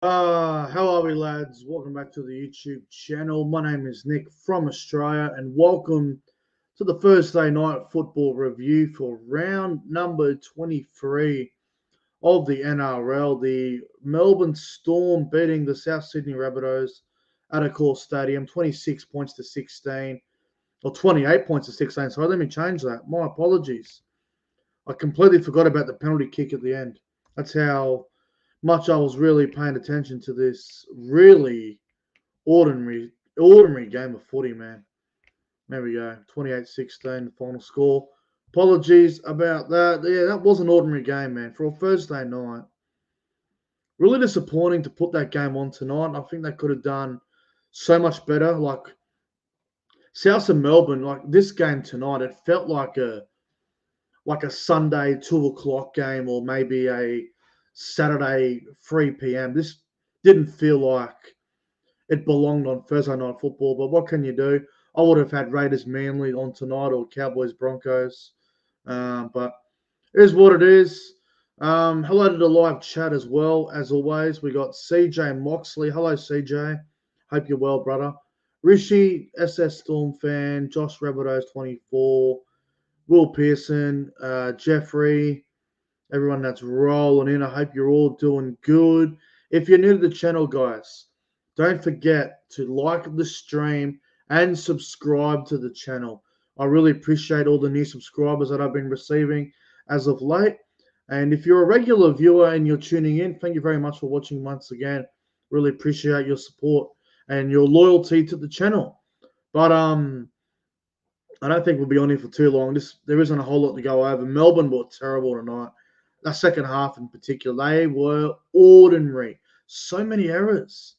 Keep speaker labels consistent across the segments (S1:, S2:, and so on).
S1: How are we, lads? Welcome back to the YouTube channel. My name is Nick from Australia, and welcome to the Thursday night football review for round number 23 of the NRL. The Melbourne Storm beating the South Sydney Rabbitohs at Accor Stadium, 26 points to 16, or 28 points to 16. Sorry, let me change that. My apologies. I completely forgot about the penalty kick at the end. That's how much I was really paying attention to this really ordinary game of footy, man. There we go. 28-16, the final score. Apologies about that. Yeah, that was an ordinary game, man. For a Thursday night. Really disappointing to put that game on tonight. I think they could have done so much better. Like South and Melbourne, like this game tonight, it felt like a Sunday 2 o'clock game or maybe a Saturday 3 p.m. This didn't feel like it belonged on Thursday night football, but what can you do? I would have had Raiders Manly on tonight or Cowboys Broncos, but it is what it is. Hello to the live chat as well. As always, we got CJ Moxley. Hello, CJ. Hope you're well, brother. Rishi, SS Storm fan. Josh Rabbitohs 24. Will Pearson, Jeffrey, everyone that's rolling in. I hope you're all doing good. If you're new to the channel, guys, don't forget to like the stream and subscribe to the channel. I really appreciate all the new subscribers that I've been receiving as of late. And if you're a regular viewer and you're tuning in, thank you very much for watching once again. Really appreciate your support and your loyalty to the channel. But I don't think we'll be on here for too long. There isn't a whole lot to go over. Melbourne were terrible tonight. That second half in particular, they were ordinary. So many errors.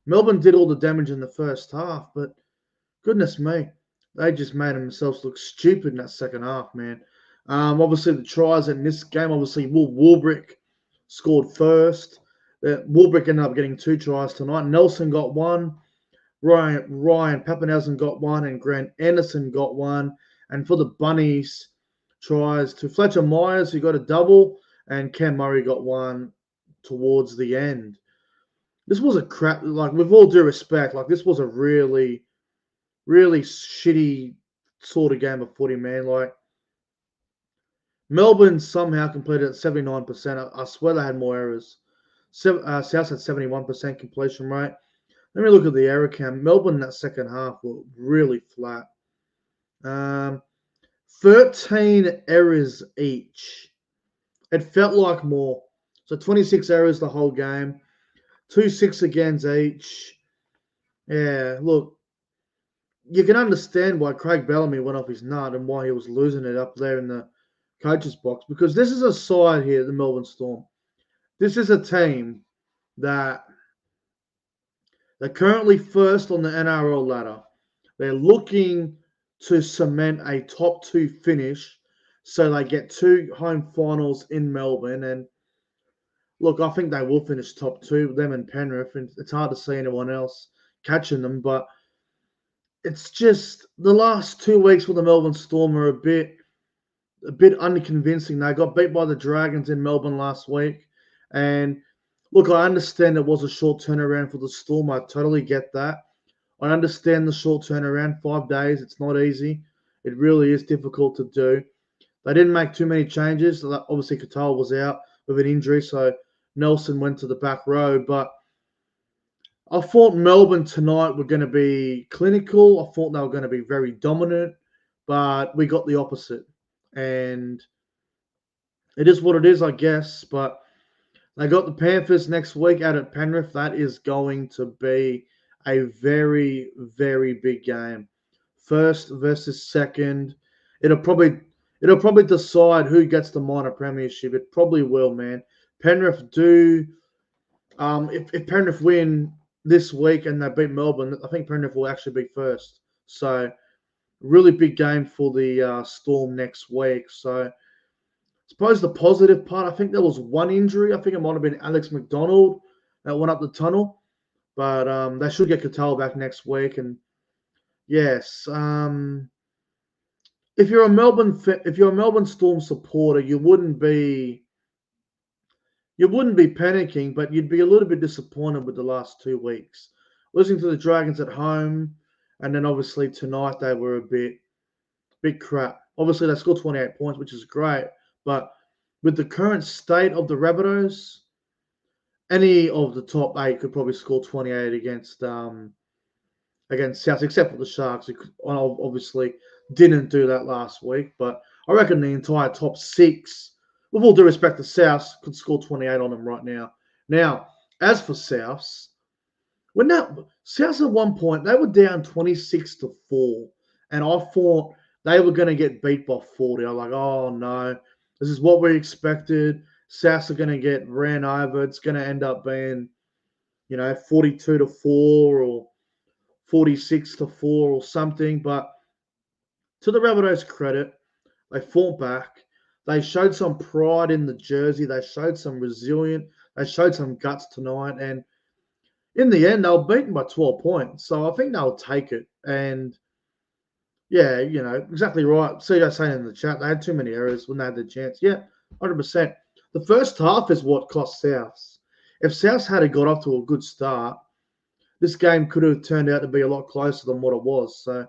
S1: Melbourne did all the damage in the first half, but goodness me, they just made themselves look stupid in that second half, man. Obviously, the tries in this game, obviously, Will Warbrick scored first. Warbrick ended up getting 2 tries tonight. Nelson got one. Ryan Pappenhausen got one, and Grant Anderson got one. And for the Bunnies, tries to Fletcher Myers, who got a double, and Cam Murray got one towards the end. This was a crap, like, with all due respect, like, this was a really, really shitty sort of game of footy, man. Like, Melbourne somehow completed at 79%. I swear they had more errors. South had 71% completion rate. Let me look at the error count. Melbourne in that second half were really flat. 13 errors each. It felt like more. So 26 errors the whole game. 2 6 against each. Yeah, look, you can understand why Craig Bellamy went off his nut and why he was losing it up there in the coach's box, because this is a side here, the Melbourne Storm. This is a team that they're currently first on the NRL ladder. They're looking to cement a top 2 finish so they get 2 home finals in Melbourne. And look, I think they will finish top 2, them and Penrith. And it's hard to see anyone else catching them. But it's just the last 2 weeks for the Melbourne Storm are a bit unconvincing. They got beat by the Dragons in Melbourne last week. And look, I understand it was a short turnaround for the Storm. I totally get that. I understand the short turnaround, 5 days. It's not easy. It really is difficult to do. They didn't make too many changes. Obviously, Katoa was out with an injury, so Nelson went to the back row. But I thought Melbourne tonight were going to be clinical. I thought they were going to be very dominant, but we got the opposite. And it is what it is, I guess. But they got the Panthers next week out at Penrith. That is going to be a very, very big game. First versus second. It'll probably decide who gets the minor premiership. It probably will, man. Penrith do. If Penrith win this week and they beat Melbourne, I think Penrith will actually be first. So really big game for the Storm next week. So I suppose the positive part, I think there was one injury. I think it might have been Alex McDonald that went up the tunnel. But they should get Katoa back next week. And yes, if you're a Melbourne Storm supporter, you wouldn't be you wouldn't be panicking, but you'd be a little bit disappointed with the last 2 weeks. Losing to the Dragons at home, and then obviously tonight they were a bit crap. Obviously they scored 28 points, which is great, but with the current state of the Rabbitohs, any of the top 8 could probably score 28 against South, except for the Sharks, who obviously didn't do that last week. But I reckon the entire top 6, with all due respect to South, could score 28 on them right now. Now, as for Souths, Souths at one point, they were down 26-4, and I thought they were going to get beat by 40. I was like, oh no, this is what we expected. Souths are going to get ran over. It's going to end up being, 42-4 or 46-4 or something. But to the Rabbitohs' credit, they fought back. They showed some pride in the jersey. They showed some resilience. They showed some guts tonight. And in the end, they were beaten by 12 points. So I think they'll take it. And yeah, exactly right. CJ saying in the chat, they had too many errors when they had the chance. Yeah, 100%. The first half is what cost Souths. If Souths had got off to a good start, this game could have turned out to be a lot closer than what it was. So,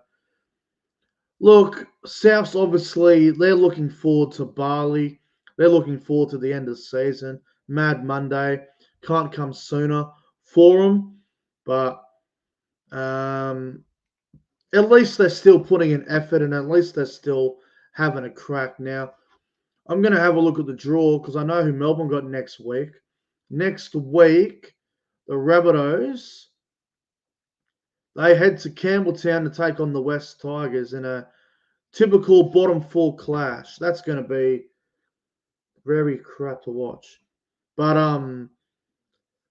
S1: look, Souths obviously, they're looking forward to Bali. They're looking forward to the end of the season. Mad Monday can't come sooner for them. But at least they're still putting in effort, and at least they're still having a crack. Now, I'm going to have a look at the draw because I know who Melbourne got next week. Next week, the Rabbitohs, they head to Campbelltown to take on the West Tigers in a typical bottom 4 clash. That's going to be very crap to watch. But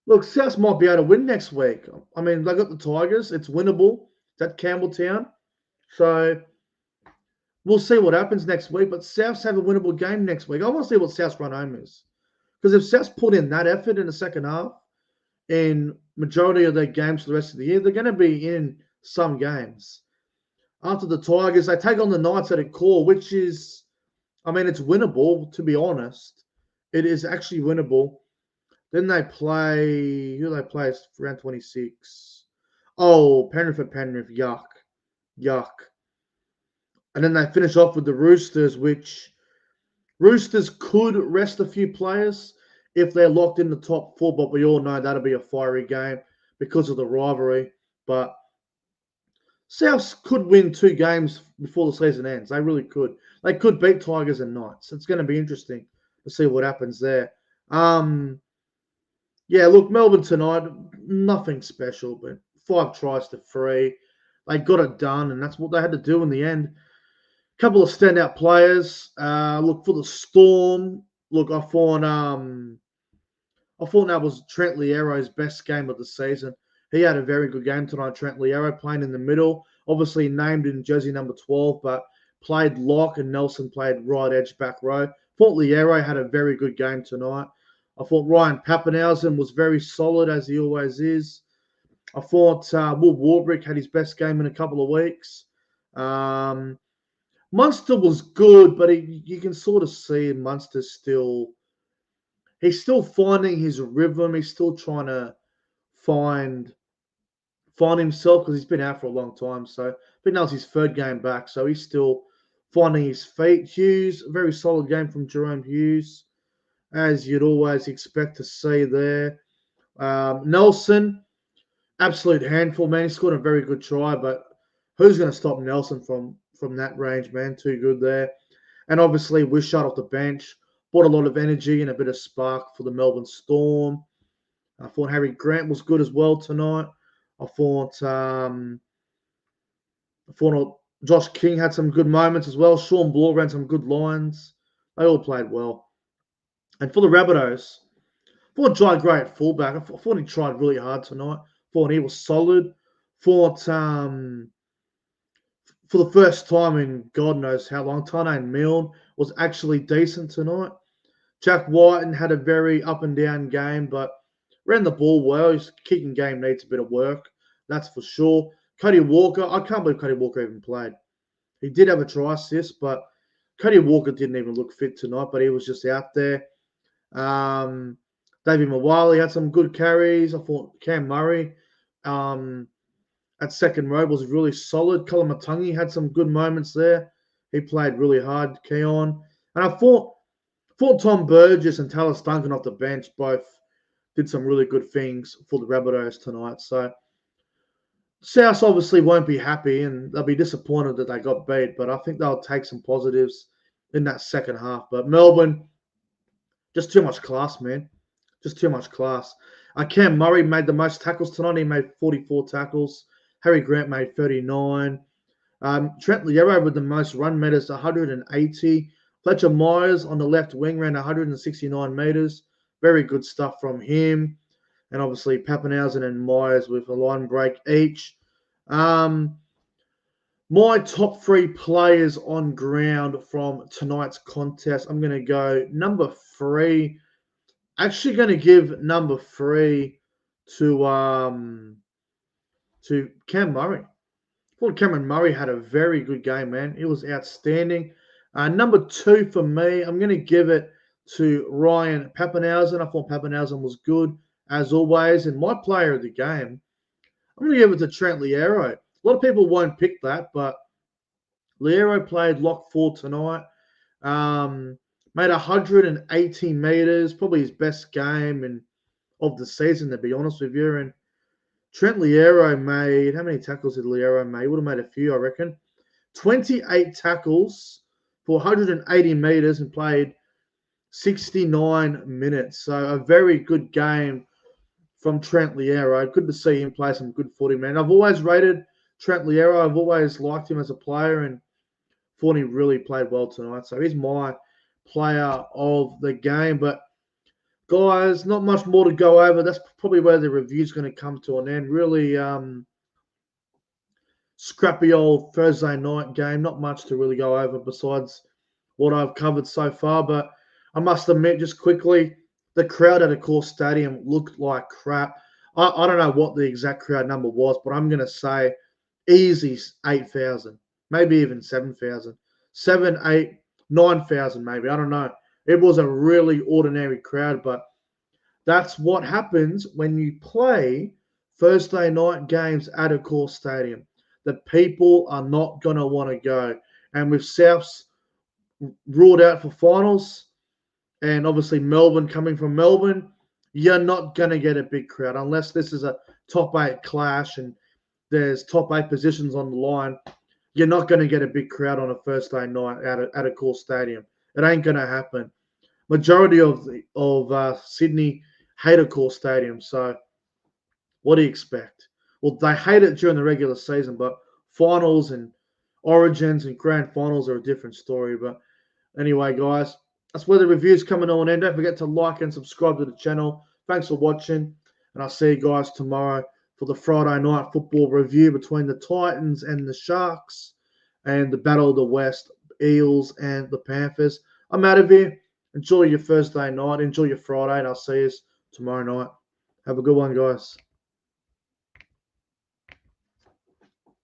S1: look, South might be able to win next week. I mean, they got the Tigers. It's winnable. It's at Campbelltown. So we'll see what happens next week. But Souths have a winnable game next week. I want to see what South's run home is. Because if Souths put in that effort in the second half, in majority of their games for the rest of the year, they're going to be in some games. After the Tigers, they take on the Knights at a core, which is, it's winnable, to be honest. It is actually winnable. Then they play, who do they play for round 26? Oh, Penrith at Penrith. Yuck. And then they finish off with the Roosters, which Roosters could rest a few players if they're locked in the top 4, but we all know that'll be a fiery game because of the rivalry. But Souths could win 2 games before the season ends. They really could. They could beat Tigers and Knights. It's going to be interesting to see what happens there. Yeah, look, Melbourne tonight, nothing special, but 5 tries to 3. They got it done, and that's what they had to do in the end. A couple of standout players. Look, for the Storm, look, I thought that was Trent Liero's best game of the season. He had a very good game tonight, Trent Liero, playing in the middle. Obviously named in jersey number 12, but played lock, and Nelson played right edge back row. Thought Liero had a very good game tonight. I thought Ryan Papenhuyzen was very solid, as he always is. I thought Will Warbrick had his best game in a couple of weeks. Munster was good, but you can sort of see Munster he's still finding his rhythm. He's still trying to find himself because he's been out for a long time. So I think that was his 3rd game back. So he's still finding his feet. Hughes, a very solid game from Jerome Hughes, as you'd always expect to see there. Nelson, absolute handful, man. He scored a very good try, but who's going to stop Nelson from that range, man? Too good there. And obviously, Wishart off the bench brought a lot of energy and a bit of spark for the Melbourne Storm. I thought Harry Grant was good as well tonight. I thought Josh King had some good moments as well. Sean Bloor ran some good lines. They all played well. And for the Rabbitohs, I thought Jai Gray at fullback. I thought he tried really hard tonight. I thought he was solid. Thought for the first time in God knows how long, Tane Milne was actually decent tonight. Jack Whiten had a very up and down game, but ran the ball well. His kicking game needs a bit of work, that's for sure. Cody Walker, I can't believe Cody Walker even played. He did have a try assist, but Cody Walker didn't even look fit tonight, but he was just out there. David Mawali had some good carries. I thought Cam Murray at second row was really solid. Colin Matungi had some good moments there. He played really hard, Keon. And I thought Tom Burgess and Taylor Duncan off the bench both did some really good things for the Rabbitohs tonight. So South obviously won't be happy and they'll be disappointed that they got beat, but I think they'll take some positives in that second half. But Melbourne, just too much class, man. Just too much class. Cam Murray made the most tackles tonight. He made 44 tackles. Harry Grant made 39. Trent Loiero with the most run meters, 180. Fletcher Myers on the left wing ran 169 meters. Very good stuff from him. And obviously Pappenhausen and Myers with a line break each. My top 3 players on ground from tonight's contest. I'm going to go number 3. Actually going to give number 3 to Cam Murray. I thought Cameron Murray had a very good game, man. It was outstanding. Number 2 for me, I'm going to give it to Ryan Pappenhausen. I thought Pappenhausen was good, as always. And my player of the game, I'm going to give it to Trent Loiero. A lot of people won't pick that, but Loiero played lock 4 tonight. Made 118 meters, probably his best game of the season, to be honest with you. And Trent Loiero made, how many tackles did Loiero make? He would have made a few, I reckon. 28 tackles for 180 meters and played 69 minutes. So a very good game from Trent Loiero. Good to see him play some good footy, man. I've always rated Trent Loiero. I've always liked him as a player and thought he really played well tonight. So he's my player of the game. But guys, not much more to go over. That's probably where the review's going to come to an end. Really scrappy old Thursday night game. Not much to really go over besides what I've covered so far. But I must admit, just quickly, the crowd at Accor Stadium looked like crap. I don't know what the exact crowd number was, but I'm going to say easy 8,000, maybe even 7,000. 7, 8, 9,000 maybe. I don't know. It was a really ordinary crowd, but that's what happens when you play Thursday night games at Accor Stadium. The people are not going to want to go. And with Souths ruled out for finals, and obviously Melbourne coming from Melbourne, you're not going to get a big crowd unless this is a top 8 clash and there's top 8 positions on the line. You're not going to get a big crowd on a Thursday night at Accor Stadium. It ain't going to happen. Majority of Sydney hate Accor Stadium. So what do you expect? Well, they hate it during the regular season, but finals and origins and grand finals are a different story. But anyway, guys, that's where the review's coming on in. Don't forget to like and subscribe to the channel. Thanks for watching, and I'll see you guys tomorrow for the Friday night football review between the Titans and the Sharks and the Battle of the West, Eels and the Panthers. I'm out of here. Enjoy your Thursday night. Enjoy your Friday, and I'll see you tomorrow night. Have a good one, guys.